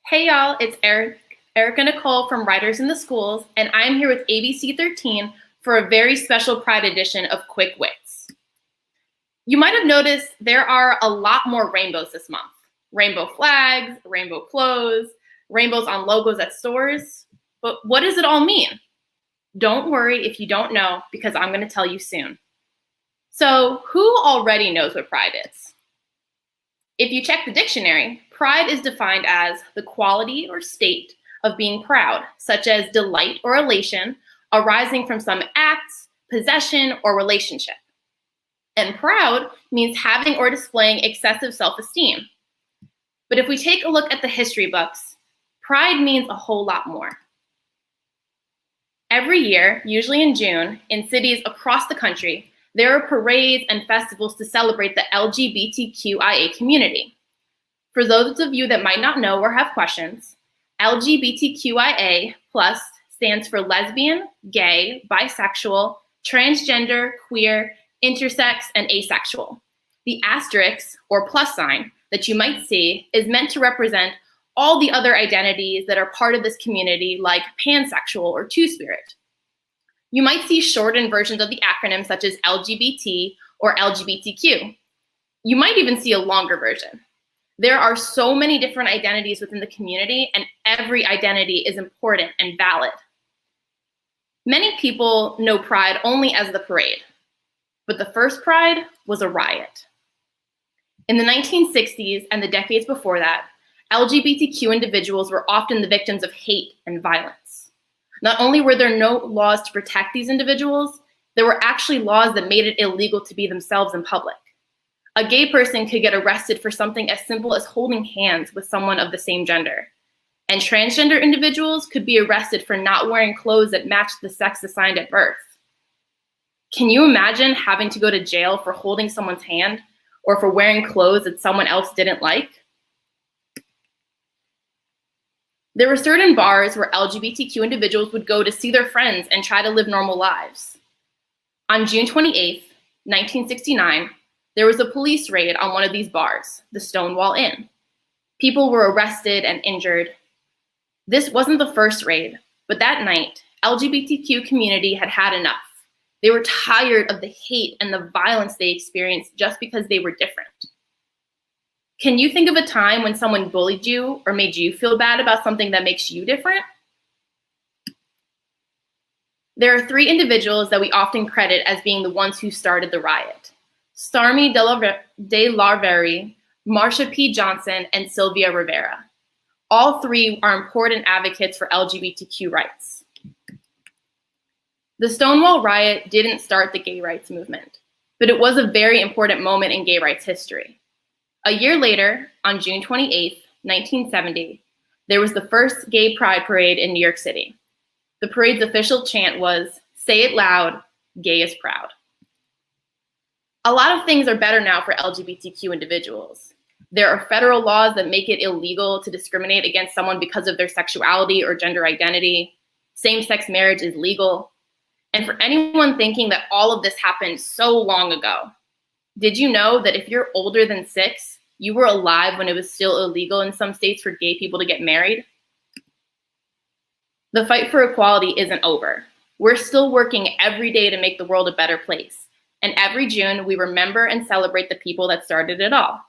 Hey y'all, it's Erica Nicole from Writers in the Schools, and I'm here with ABC 13 for a very special Pride edition of Quick Wits. You might have noticed there are a lot more rainbows this month. Rainbow flags, rainbow clothes, rainbows on logos at stores. But what does it all mean? Don't worry if you don't know, because I'm going to tell you soon. So, who already knows what Pride is? If you check the dictionary, pride is defined as the quality or state of being proud, such as delight or elation arising from some act, possession, or relationship. And proud means having or displaying excessive self-esteem. But if we take a look at the history books, pride means a whole lot more. Every year, usually in June, in cities across the country, there are parades and festivals to celebrate the LGBTQIA community. For those of you that might not know or have questions, LGBTQIA+ stands for lesbian, gay, bisexual, transgender, queer, intersex, and asexual. The asterisk or plus sign that you might see is meant to represent all the other identities that are part of this community, like pansexual or two-spirit. You might see shortened versions of the acronym such as LGBT or LGBTQ. You might even see a longer version. There are so many different identities within the community, and every identity is important and valid. Many people know Pride only as the parade, but the first Pride was a riot. In the 1960s and the decades before that, LGBTQ individuals were often the victims of hate and violence. Not only were there no laws to protect these individuals, there were actually laws that made it illegal to be themselves in public. A gay person could get arrested for something as simple as holding hands with someone of the same gender. And transgender individuals could be arrested for not wearing clothes that matched the sex assigned at birth. Can you imagine having to go to jail for holding someone's hand or for wearing clothes that someone else didn't like? There were certain bars where LGBTQ individuals would go to see their friends and try to live normal lives. On June 28, 1969, there was a police raid on one of these bars, the Stonewall Inn. People were arrested and injured. This wasn't the first raid, but that night, LGBTQ community had had enough. They were tired of the hate and the violence they experienced just because they were different. Can you think of a time when someone bullied you or made you feel bad about something that makes you different? There are three individuals that we often credit as being the ones who started the riot: Stormy DeLarverie, Marsha P. Johnson, and Sylvia Rivera. All three are important advocates for LGBTQ rights. The Stonewall riot didn't start the gay rights movement, but it was a very important moment in gay rights history. A year later, on June 28, 1970, there was the first gay pride parade in New York City. The parade's official chant was, "Say it loud, gay is proud." A lot of things are better now for LGBTQ individuals. There are federal laws that make it illegal to discriminate against someone because of their sexuality or gender identity. Same-sex marriage is legal. And for anyone thinking that all of this happened so long ago, did you know that if you're older than 6, you were alive when it was still illegal in some states for gay people to get married? The fight for equality isn't over. We're still working every day to make the world a better place. And every June, we remember and celebrate the people that started it all.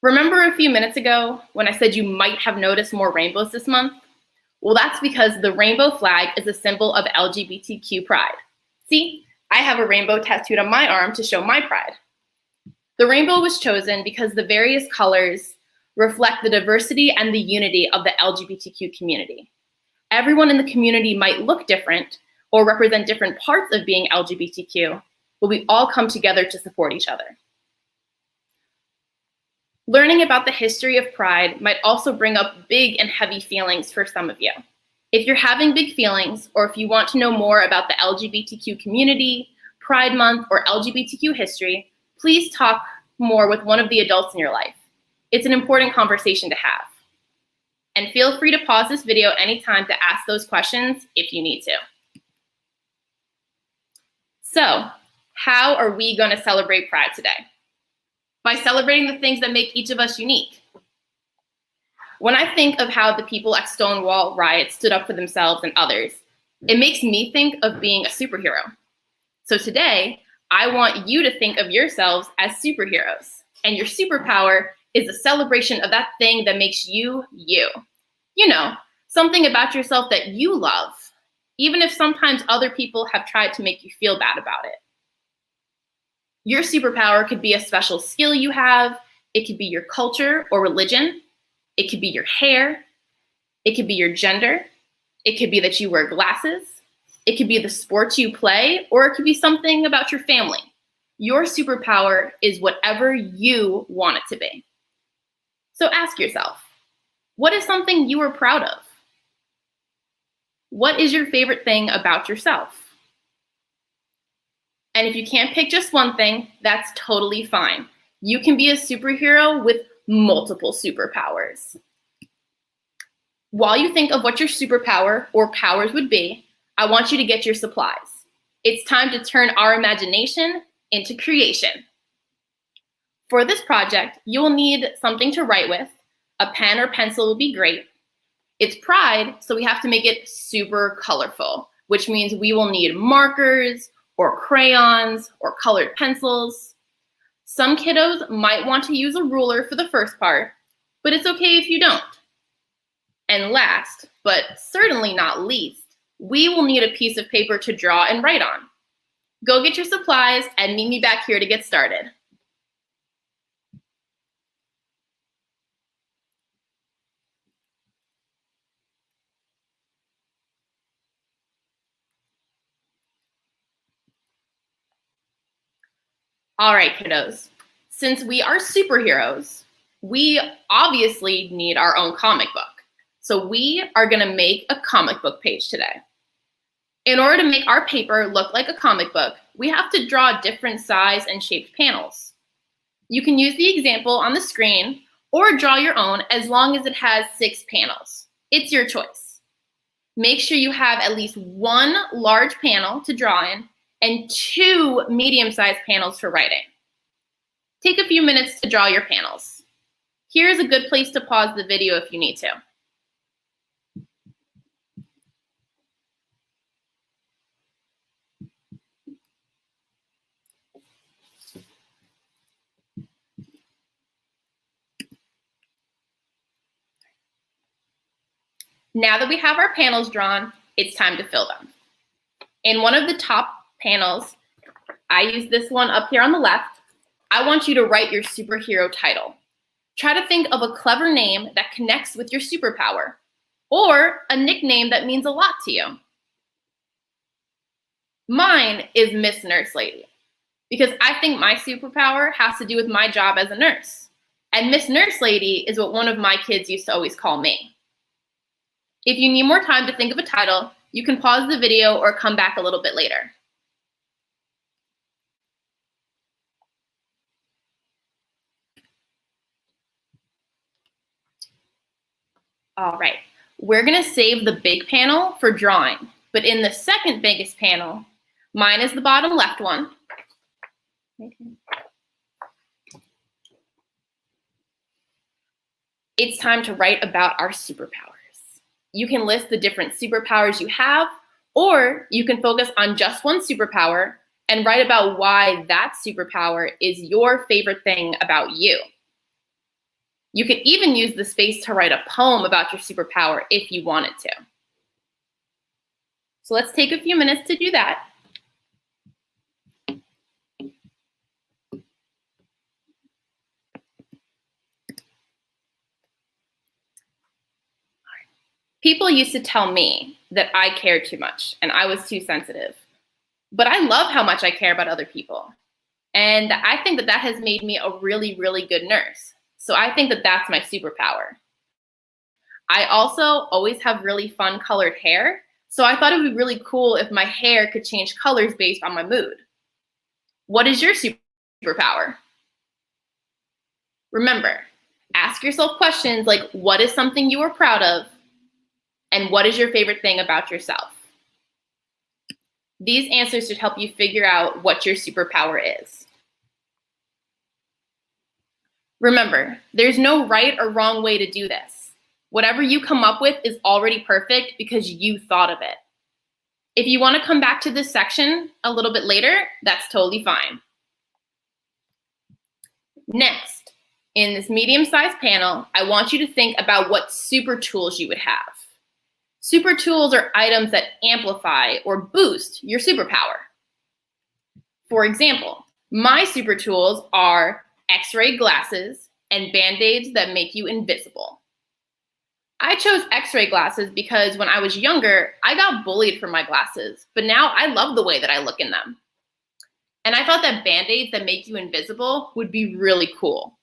Remember a few minutes ago when I said you might have noticed more rainbows this month? Well, that's because the rainbow flag is a symbol of LGBTQ pride. See, I have a rainbow tattooed on my arm to show my pride. The rainbow was chosen because the various colors reflect the diversity and the unity of the LGBTQ community. Everyone in the community might look different or represent different parts of being LGBTQ, but we all come together to support each other. Learning about the history of Pride might also bring up big and heavy feelings for some of you. If you're having big feelings, or if you want to know more about the LGBTQ community, Pride Month, or LGBTQ history, please talk more with one of the adults in your life. It's an important conversation to have. And feel free to pause this video anytime to ask those questions if you need to. So, how are we going to celebrate Pride today? By celebrating the things that make each of us unique. When I think of how the people at Stonewall riots stood up for themselves and others, it makes me think of being a superhero. So today, I want you to think of yourselves as superheroes, and your superpower is a celebration of that thing that makes you, you. You know, something about yourself that you love, even if sometimes other people have tried to make you feel bad about it. Your superpower could be a special skill you have. It could be your culture or religion. It could be your hair. It could be your gender. It could be that you wear glasses. It could be the sports you play, or it could be something about your family. Your superpower is whatever you want it to be. So ask yourself, what is something you are proud of? What is your favorite thing about yourself? And if you can't pick just one thing, that's totally fine. You can be a superhero with multiple superpowers. While you think of what your superpower or powers would be, I want you to get your supplies. It's time to turn our imagination into creation. For this project, you will need something to write with. A pen or pencil will be great. It's Pride, so we have to make it super colorful, which means we will need markers or crayons or colored pencils. Some kiddos might want to use a ruler for the first part, but it's okay if you don't. And last, but certainly not least, we will need a piece of paper to draw and write on. Go get your supplies and meet me back here to get started. All right, kiddos. Since we are superheroes, we obviously need our own comic book. So we are gonna make a comic book page today. In order to make our paper look like a comic book, we have to draw different size and shaped panels. You can use the example on the screen or draw your own as long as it has 6 panels. It's your choice. Make sure you have at least 1 large panel to draw in and 2 medium-sized panels for writing. Take a few minutes to draw your panels. Here's a good place to pause the video if you need to. Now that we have our panels drawn, it's time to fill them. In one of the top panels, I use this one up here on the left, I want you to write your superhero title. Try to think of a clever name that connects with your superpower, or a nickname that means a lot to you. Mine is Miss Nurse Lady, because I think my superpower has to do with my job as a nurse. And Miss Nurse Lady is what one of my kids used to always call me. If you need more time to think of a title, you can pause the video or come back a little bit later. All right, we're gonna save the big panel for drawing, but in the second biggest panel, mine is the bottom left one. It's time to write about our superpowers. You can list the different superpowers you have, or you can focus on just one superpower and write about why that superpower is your favorite thing about you. You could even use the space to write a poem about your superpower if you wanted to. So let's take a few minutes to do that. People used to tell me that I cared too much and I was too sensitive. But I love how much I care about other people. And I think that that has made me a really, really good nurse. So I think that that's my superpower. I also always have really fun colored hair. So I thought it would be really cool if my hair could change colors based on my mood. What is your superpower? Remember, ask yourself questions like, what is something you are proud of? And what is your favorite thing about yourself? These answers should help you figure out what your superpower is. Remember, there's no right or wrong way to do this. Whatever you come up with is already perfect because you thought of it. If you want to come back to this section a little bit later, that's totally fine. Next, in this medium-sized panel, I want you to think about what super tools you would have. Super tools are items that amplify or boost your superpower. For example, my super tools are X-ray glasses and Band-Aids that make you invisible. I chose X-ray glasses because when I was younger, I got bullied for my glasses, but now I love the way that I look in them. And I thought that Band-Aids that make you invisible would be really cool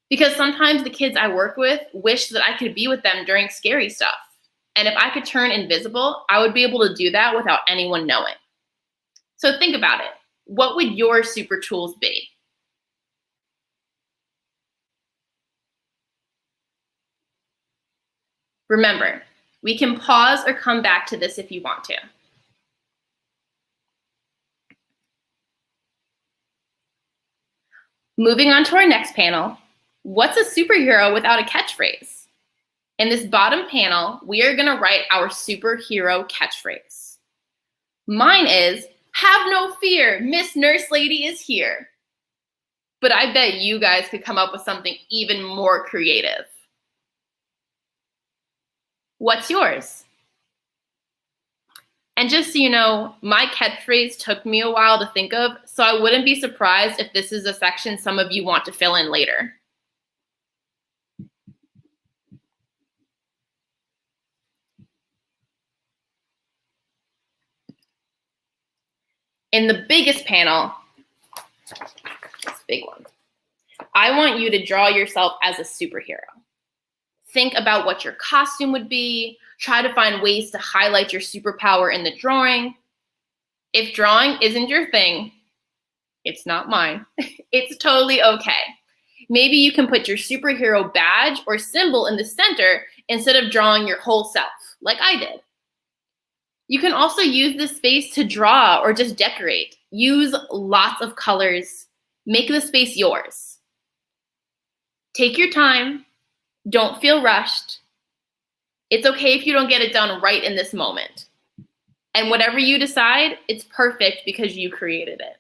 because sometimes the kids I work with wish that I could be with them during scary stuff. And if I could turn invisible, I would be able to do that without anyone knowing. So think about it. What would your super tools be? Remember, we can pause or come back to this if you want to. Moving on to our next panel, what's a superhero without a catchphrase? In this bottom panel, we are going to write our superhero catchphrase. Mine is, "Have no fear, Miss Nurse Lady is here." But I bet you guys could come up with something even more creative. What's yours? And just so you know, my catchphrase took me a while to think of, so I wouldn't be surprised if this is a section some of you want to fill in later. In the biggest panel, this big one, I want you to draw yourself as a superhero. Think about what your costume would be. Try to find ways to highlight your superpower in the drawing. If drawing isn't your thing, it's not mine. It's totally okay. Maybe you can put your superhero badge or symbol in the center instead of drawing your whole self, like I did. You can also use this space to draw or just decorate. Use lots of colors. Make the space yours. Take your time. Don't feel rushed. It's okay if you don't get it done right in this moment. And whatever you decide, it's perfect because you created it.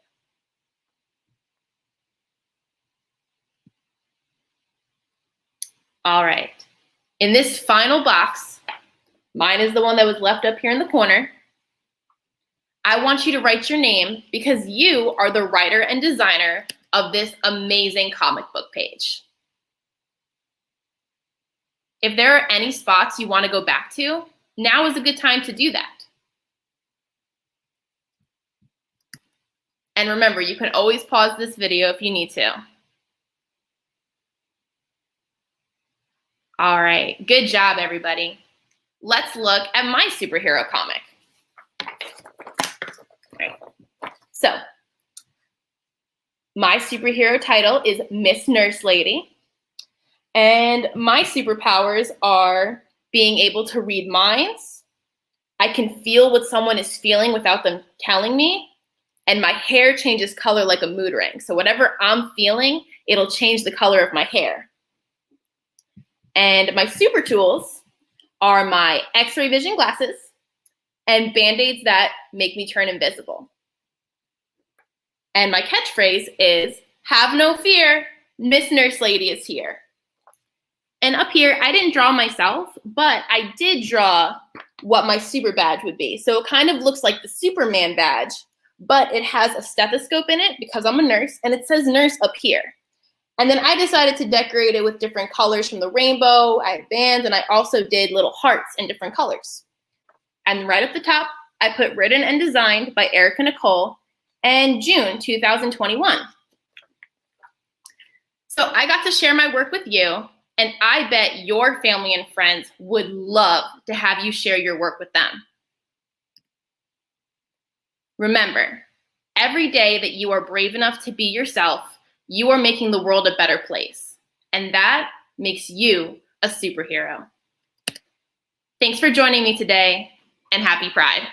All right. In this final box, mine is the one that was left up here in the corner. I want you to write your name because you are the writer and designer of this amazing comic book page. If there are any spots you want to go back to, now is a good time to do that. And remember, you can always pause this video if you need to. All right, good job, everybody. Let's look at my superhero comic. Right. So, my superhero title is Miss Nurse Lady. And my superpowers are being able to read minds. I can feel what someone is feeling without them telling me. And my hair changes color like a mood ring. So whatever I'm feeling, it'll change the color of my hair. And my super tools are my X-ray vision glasses and Band-Aids that make me turn invisible. And my catchphrase is, "Have no fear, Miss Nurse Lady is here." And up here, I didn't draw myself, but I did draw what my super badge would be. So it kind of looks like the Superman badge, but it has a stethoscope in it because I'm a nurse, and it says nurse up here. And then I decided to decorate it with different colors from the rainbow. I had bands, and I also did little hearts in different colors. And right at the top, I put written and designed by Nicole and June 2021. So I got to share my work with you. And I bet your family and friends would love to have you share your work with them. Remember, every day that you are brave enough to be yourself, you are making the world a better place. And that makes you a superhero. Thanks for joining me today, and happy Pride.